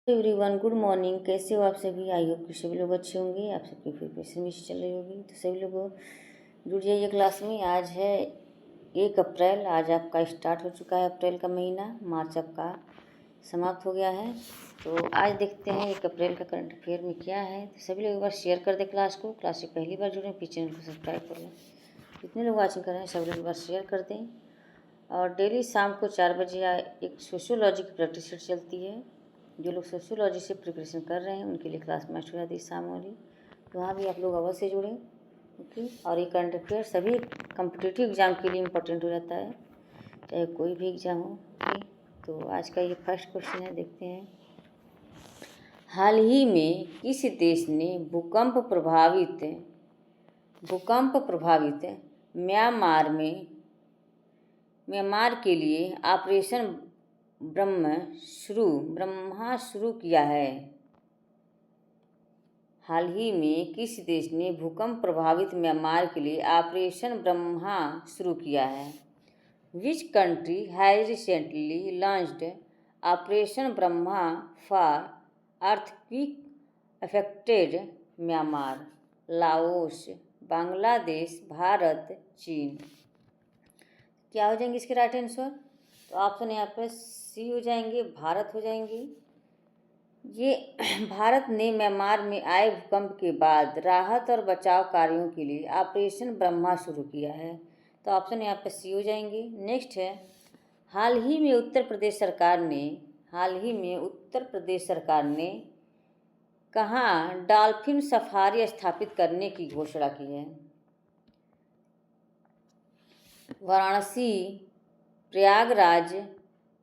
Everyone, good morning. कैसे हो आप सभी? आई होप कि सभी लोग अच्छे होंगे। आप सबकी प्रिपरेशन भी चल रही होगी, तो सभी लोग जुड़ जाइए क्लास में। आज है 1 अप्रैल। आज आपका स्टार्ट हो चुका है अप्रैल का महीना। मार्च आपका समाप्त हो गया है। तो आज देखते हैं 1 अप्रैल का करंट अफेयर में क्या है। तो सभी लोग एक बार शेयर कर दें क्लास को। क्लास से पहली बार जुड़े फिर चैनल को सब्सक्राइब कर लें। जितने लोग वाचिंग कर रहे हैं सभी लोग एक बार शेयर कर दें। और डेली शाम को 4 बजे एक सोशियोलॉजी की प्रैक्टिस सेट चलती है। जो लोग सोशियोलॉजी से प्रिपरेशन कर रहे हैं उनके लिए क्लास मैच हो जाती है शाम वाली। तो वहाँ भी आप लोग अवश्य से जुड़ें। ओके। और ये करंट अफेयर सभी कॉम्पिटिटिव एग्जाम के लिए इम्पोर्टेंट हो जाता है, चाहे कोई भी एग्जाम हो। ओके। तो आज का ये फर्स्ट क्वेश्चन है, देखते हैं। हाल ही में किस देश ने भूकंप प्रभावित म्यांमार के लिए ऑपरेशन ब्रह्मा शुरू किया है? हाल ही में किस देश ने भूकंप प्रभावित म्यांमार के लिए ऑपरेशन ब्रह्मा शुरू किया है? Which country has recently launched operation Brahma for earthquake affected Myanmar? Laos, Bangladesh, Bharat, चीन। क्या हो जाएंगे इसके राइट आंसर? तो ऑप्शन यहाँ पर सी हो जाएंगे, भारत हो जाएंगे। ये भारत ने म्यांमार में आए भूकंप के बाद राहत और बचाव कार्यों के लिए ऑपरेशन ब्रह्मा शुरू किया है। तो ऑप्शन यहाँ पर सी हो जाएंगे। नेक्स्ट है, हाल ही में उत्तर प्रदेश सरकार ने कहाँ डॉल्फिन सफारी स्थापित करने की घोषणा की है? वाराणसी, प्रयागराज,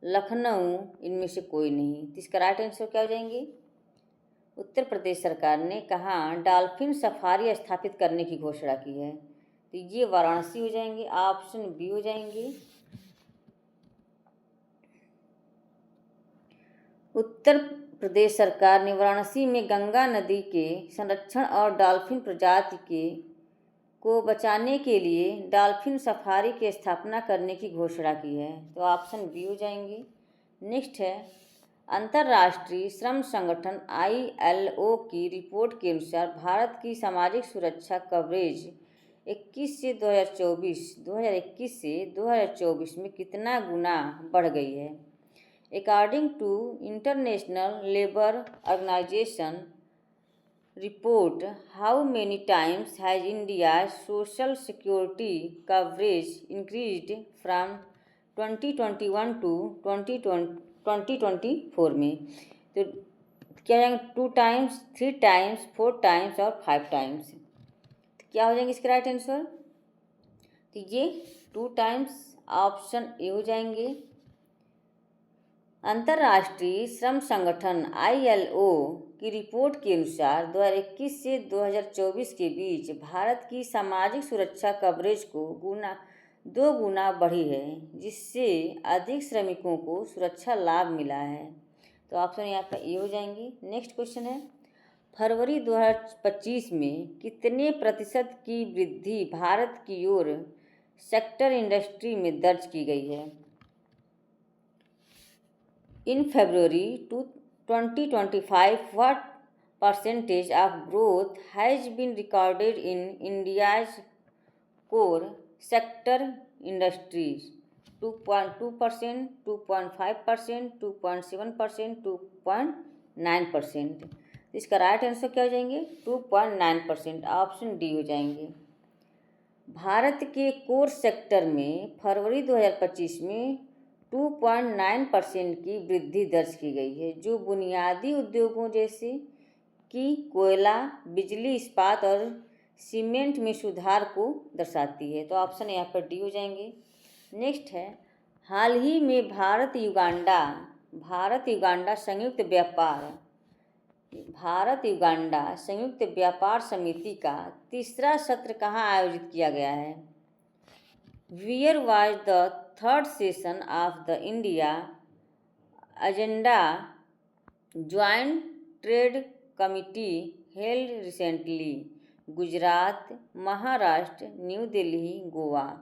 लखनऊ, इनमें से कोई नहीं। तो इसका राइट आंसर क्या हो जाएंगे? उत्तर प्रदेश सरकार ने कहाँ डॉल्फिन सफारी स्थापित करने की घोषणा की है? तो ये वाराणसी हो जाएंगे, ऑप्शन बी हो जाएंगे। उत्तर प्रदेश सरकार ने वाराणसी में गंगा नदी के संरक्षण और डॉल्फिन प्रजाति को बचाने के लिए डॉल्फिन सफारी की स्थापना करने की घोषणा की है। तो ऑप्शन बी हो जाएंगे। नेक्स्ट है, अंतर्राष्ट्रीय श्रम संगठन ILO की रिपोर्ट के अनुसार भारत की सामाजिक सुरक्षा कवरेज 2021 से 2024 में कितना गुना बढ़ गई है? According to International Labour Organization report, how many times has India's social security coverage increased from 2021 to 2024 में? तो क्या हो जाएंगे? 2 टाइम्स, 3 टाइम्स, 4 टाइम्स और 5 टाइम्स। क्या हो जाएंगे इसके राइट आंसर? तो ये 2 टाइम्स, ऑप्शन ए हो जाएंगे। अंतर्राष्ट्रीय श्रम संगठन ILO की रिपोर्ट के अनुसार 2021 से 2024 के बीच भारत की सामाजिक सुरक्षा कवरेज को 2 गुना बढ़ी है, जिससे अधिक श्रमिकों को सुरक्षा लाभ मिला है। तो ऑप्शन यहाँ पर ए हो जाएंगे। नेक्स्ट क्वेश्चन है, फरवरी 2025 में कितने प्रतिशत की वृद्धि भारत की ओर सेक्टर इंडस्ट्री में दर्ज की गई है? In February 2025, what percentage of growth has been recorded in India's core sector industries? 2.2%, 2.5%, 2.7%, 2.9%। इसका राइट आंसर क्या हो जाएंगे? 2.9%, ऑप्शन डी हो जाएंगे। भारत के कोर सेक्टर में फरवरी 2025 में 2.9% की वृद्धि दर्ज की गई है, जो बुनियादी उद्योगों जैसे कि कोयला, बिजली, इस्पात और सीमेंट में सुधार को दर्शाती है। तो ऑप्शन यहाँ पर डी हो जाएंगे। नेक्स्ट है, हाल ही में भारत युगांडा संयुक्त व्यापार समिति का तीसरा सत्र कहाँ आयोजित किया गया है? Where was the third session of the India Agenda Joint Trade Committee held recently? Gujarat, Maharashtra, new Delhi, Goa.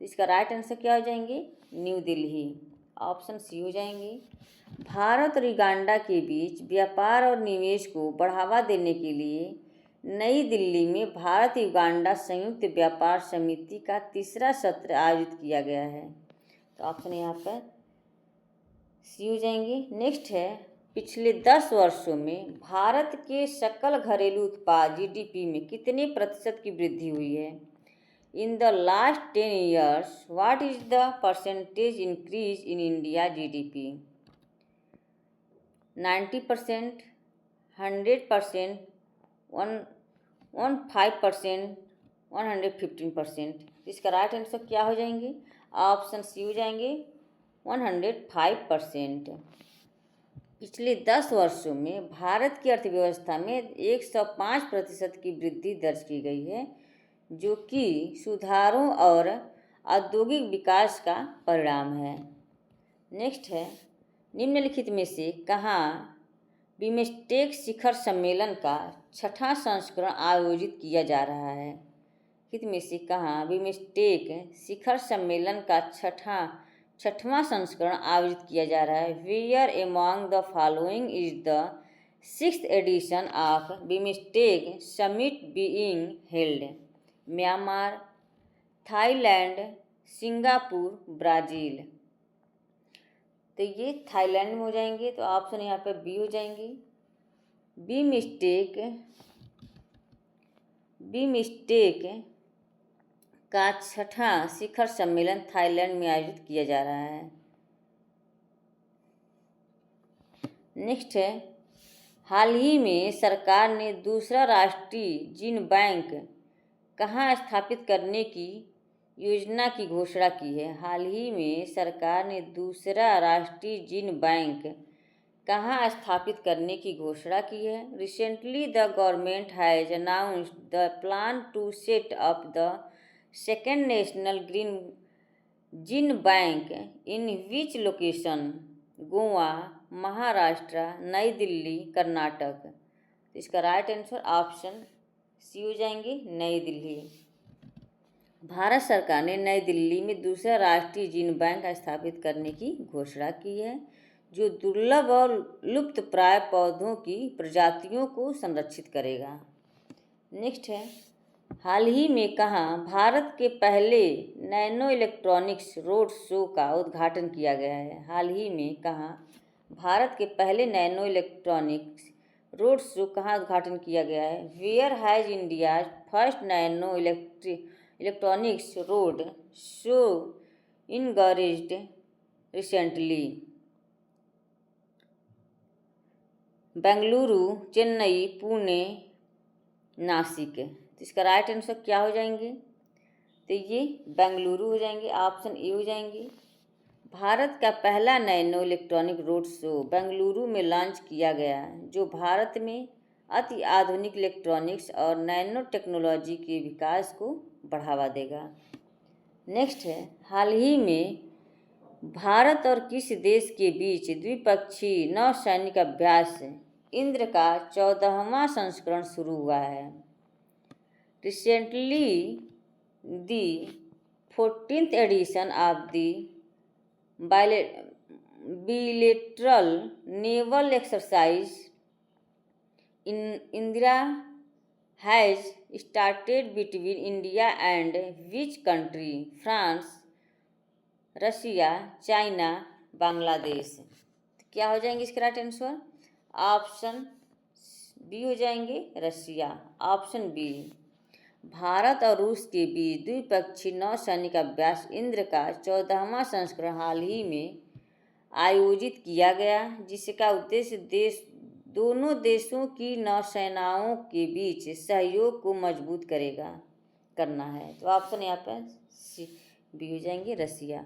इसका राइट आंसर क्या हो जाएंगे? न्यू दिल्ली। ऑप्शन सी हो जाएंगे। भारत और युगांडा के बीच व्यापार और निवेश को बढ़ावा देने के लिए नई दिल्ली में भारत युगांडा संयुक्त व्यापार समिति का तीसरा सत्र आयोजित किया गया है। तो ऑप्शन यहाँ पर सी हो जाएंगे। नेक्स्ट है, पिछले 10 वर्षों में भारत के सकल घरेलू उत्पाद जीडीपी में कितने प्रतिशत की वृद्धि हुई है? In the last 10 years, what is the percentage increase in India GDP? 90%, 100%, 115%, 115%। इसका राइट आंसर क्या हो जाएंगे? ऑप्शन सी हो जाएंगे 105%। पिछले 10 वर्षों में भारत की अर्थव्यवस्था में 105% की वृद्धि दर्ज की गई है, जो कि सुधारों और औद्योगिक विकास का परिणाम है। नेक्स्ट है, निम्नलिखित में से कहाँ बिमस्टेक शिखर सम्मेलन का 6ठा संस्करण आयोजित किया जा रहा है? हित में से कहाँ बिमस्टेक शिखर सम्मेलन का छठवां संस्करण आयोजित किया जा रहा है? Where among the following is the 6th edition of BIMSTEC summit being held? Myanmar, Thailand, Singapore, Brazil. तो ये थाईलैंड में हो जाएंगे, तो ऑप्शन यहाँ पे बी हो जाएंगे। बिमस्टेक का 6ठा शिखर सम्मेलन थाईलैंड में आयोजित किया जा रहा है। नेक्स्ट है, हाल ही में सरकार ने दूसरा राष्ट्रीय जीन बैंक कहाँ स्थापित करने की योजना की घोषणा की है? हाल ही में सरकार ने दूसरा राष्ट्रीय जीन बैंक कहाँ स्थापित करने की घोषणा की है? Recently the government has announced the plan to set up the second national green gene bank in which location? Goa, Maharashtra, New Delhi, Karnataka. तो इसका राइट आंसर ऑप्शन सी हो जाएंगे, नई दिल्ली। भारत सरकार ने नई दिल्ली में दूसरा राष्ट्रीय जीन बैंक स्थापित करने की घोषणा की है, जो दुर्लभ और लुप्तप्राय पौधों की प्रजातियों को संरक्षित करेगा। नेक्स्ट है, हाल ही में कहाँ भारत के पहले नैनो इलेक्ट्रॉनिक्स रोड शो का उद्घाटन किया गया है? हाल ही में कहाँ भारत के पहले नैनो इलेक्ट्रॉनिक्स रोड शो कहाँ उद्घाटन किया गया है? Where has India first nano electronics road show inaugurated recently? Bengaluru, Chennai, Pune, Nashik. तो इसका राइट आंसर क्या हो जाएंगे? तो ये बेंगलुरु हो जाएंगे, ऑप्शन ए हो जाएंगे। भारत का पहला nano electronic road show Bengaluru में लॉन्च किया गया, जो भारत में अति आधुनिक इलेक्ट्रॉनिक्स और नैनो टेक्नोलॉजी के विकास को बढ़ावा देगा। नेक्स्ट है, हाल ही में भारत और किस देश के बीच द्विपक्षीय नौसैनिक अभ्यास इंद्र का 14वां संस्करण शुरू हुआ है? Recently the 14th edition of the bilateral naval exercise in Indira has started between India and which country? France, Russia, China, Bangladesh. तो क्या हो जाएंगे इसके राइट आंसर? ऑप्शन बी हो जाएंगे, रशिया। Option B. भारत और रूस के बीच द्विपक्षीय नौसैनिक अभ्यास इंद्र का 14वां संस्करण हाल ही में आयोजित किया गया, जिसका उद्देश्य दोनों देशों की नौसेनाओं के बीच सहयोग को मजबूत करना है। तो ऑप्शन यहाँ पर सी बी हो जाएंगे, रसिया।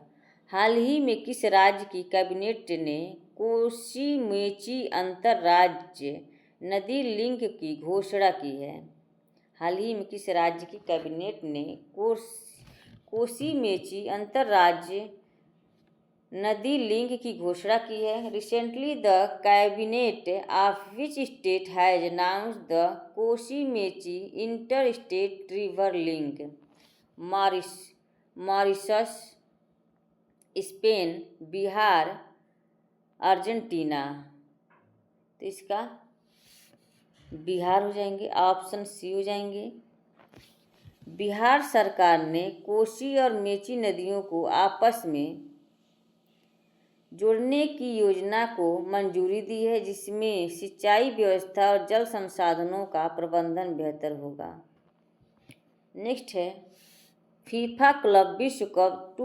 हाल ही में किस राज्य की कैबिनेट ने कोसी मेची अंतर्राज्य नदी लिंक की घोषणा की है? हाल ही में किस राज्य की कैबिनेट ने कोसी मेची अंतर्राज्य नदी लिंक की घोषणा की है? Recently the cabinet of which state has announced the Kosi Mechi inter state river link? Mauritius, Spain, Bihar, Argentina. तो इसका बिहार हो जाएंगे, ऑप्शन सी हो जाएंगे। बिहार सरकार ने कोसी और मेची नदियों को आपस में जोड़ने की योजना को मंजूरी दी है, जिसमें सिंचाई व्यवस्था और जल संसाधनों का प्रबंधन बेहतर होगा। नेक्स्ट है फीफा क्लब विश्व कप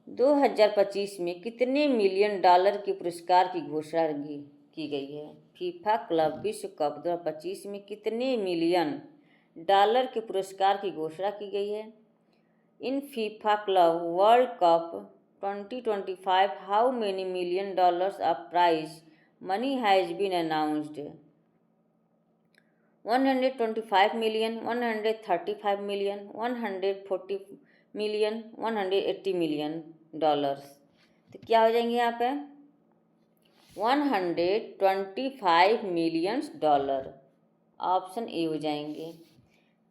2025 में कितने मिलियन डॉलर के पुरस्कार की घोषणा की गई है। फीफा क्लब विश्व कप 2025 में कितने मिलियन डॉलर के पुरस्कार की घोषणा की गई है। In FIFA club world cup 2025 how many million dollars of prize money has been announced. 125 million, 135 million, 140 million, 180 million dollars. तो क्या हो जाएंगे यहाँ पे 125 मिलियन डॉलर, ऑप्शन ए हो जाएंगे।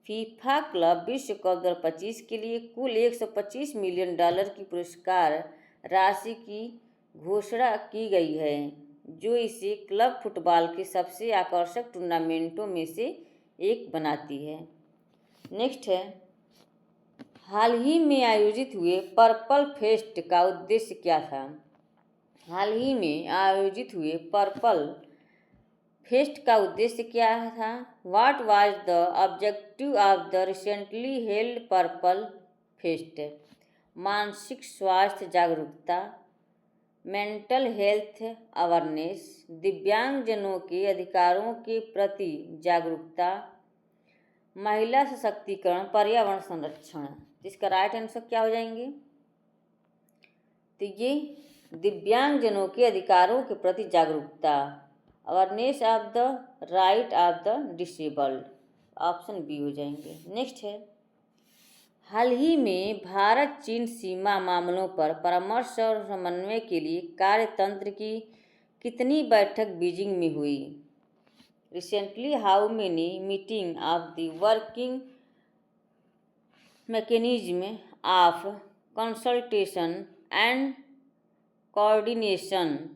फीफा क्लब विश्व कप 2025 के लिए कुल 125 मिलियन डॉलर की पुरस्कार राशि की घोषणा की गई है, जो इसे क्लब फुटबॉल के सबसे आकर्षक टूर्नामेंटों में से एक बनाती है। नेक्स्ट है हाल ही में आयोजित हुए पर्पल फेस्ट का उद्देश्य क्या था। हाल ही में आयोजित हुए पर्पल फेस्ट का उद्देश्य क्या था। What was the objective of the recently held purple fest. मानसिक स्वास्थ्य जागरूकता, मेंटल हेल्थ अवेयरनेस, दिव्यांगजनों के अधिकारों के प्रति जागरूकता, महिला सशक्तिकरण, पर्यावरण संरक्षण। इसका राइट आंसर क्या हो जाएंगे। तो ये दिव्यांगजनों के अधिकारों के प्रति जागरूकता, awareness of the right of the disabled, option B हो जाएंगे। नेक्स्ट है हाल ही में भारत चीन सीमा मामलों पर परामर्श और समन्वय के लिए कार्यतंत्र की कितनी बैठक बीजिंग में हुई। Recently how many meeting of the working mechanism of consultation and coordination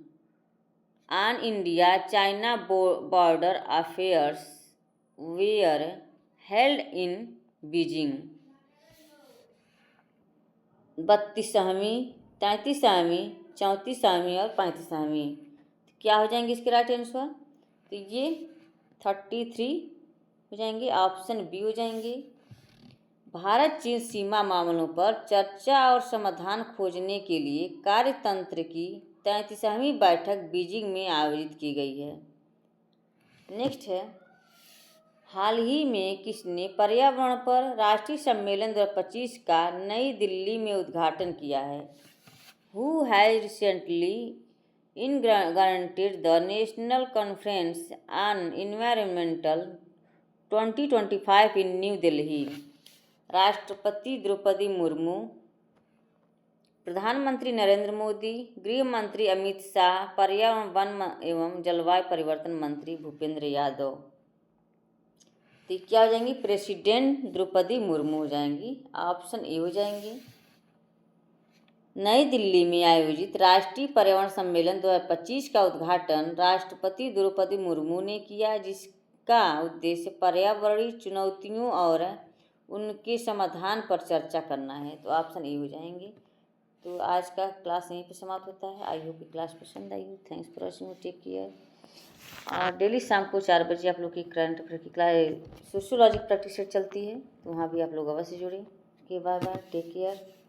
on India-China border affairs were held in Beijing। 32वीं, 33वीं, 34वीं और 35वीं। क्या हो जाएंगे इसके राइट आंसर। तो ये 33 हो जाएंगे, ऑप्शन बी हो जाएंगे। भारत चीन सीमा मामलों पर चर्चा और समाधान खोजने के लिए कार्यतंत्र की 33वीं बैठक बीजिंग में आयोजित की गई है। नेक्स्ट है हाल ही में किसने पर्यावरण पर राष्ट्रीय सम्मेलन 2025 का नई दिल्ली में उद्घाटन किया है। Who has recently inaugurated the national conference on environmental 2025 in new Delhi. राष्ट्रपति द्रौपदी मुर्मू, प्रधानमंत्री नरेंद्र मोदी, गृह मंत्री अमित शाह, पर्यावरण वन एवं जलवायु परिवर्तन मंत्री भूपेंद्र यादव। तो क्या हो जाएंगी प्रेसिडेंट द्रौपदी मुर्मू हो जाएंगी, ऑप्शन ए हो जाएंगे। नई दिल्ली में आयोजित राष्ट्रीय पर्यावरण सम्मेलन 2025 का उद्घाटन राष्ट्रपति द्रौपदी मुर्मू ने किया, जिसका उद्देश्य पर्यावरणीय चुनौतियों और उनके समाधान पर चर्चा करना है। तो ऑप्शन ए हो जाएंगे। तो आज का क्लास यहीं पे समाप्त होता है। आई होप कि क्लास पसंद आई हो। Thanks for watching, take care. और डेली शाम को 4 बजे आप लोग की करंट अफेयर की क्लास सोशियोलॉजी प्रैक्टिस सेट चलती है, तो वहाँ भी आप लोग अवश्य जुड़ें। Okay, bye bye, take care.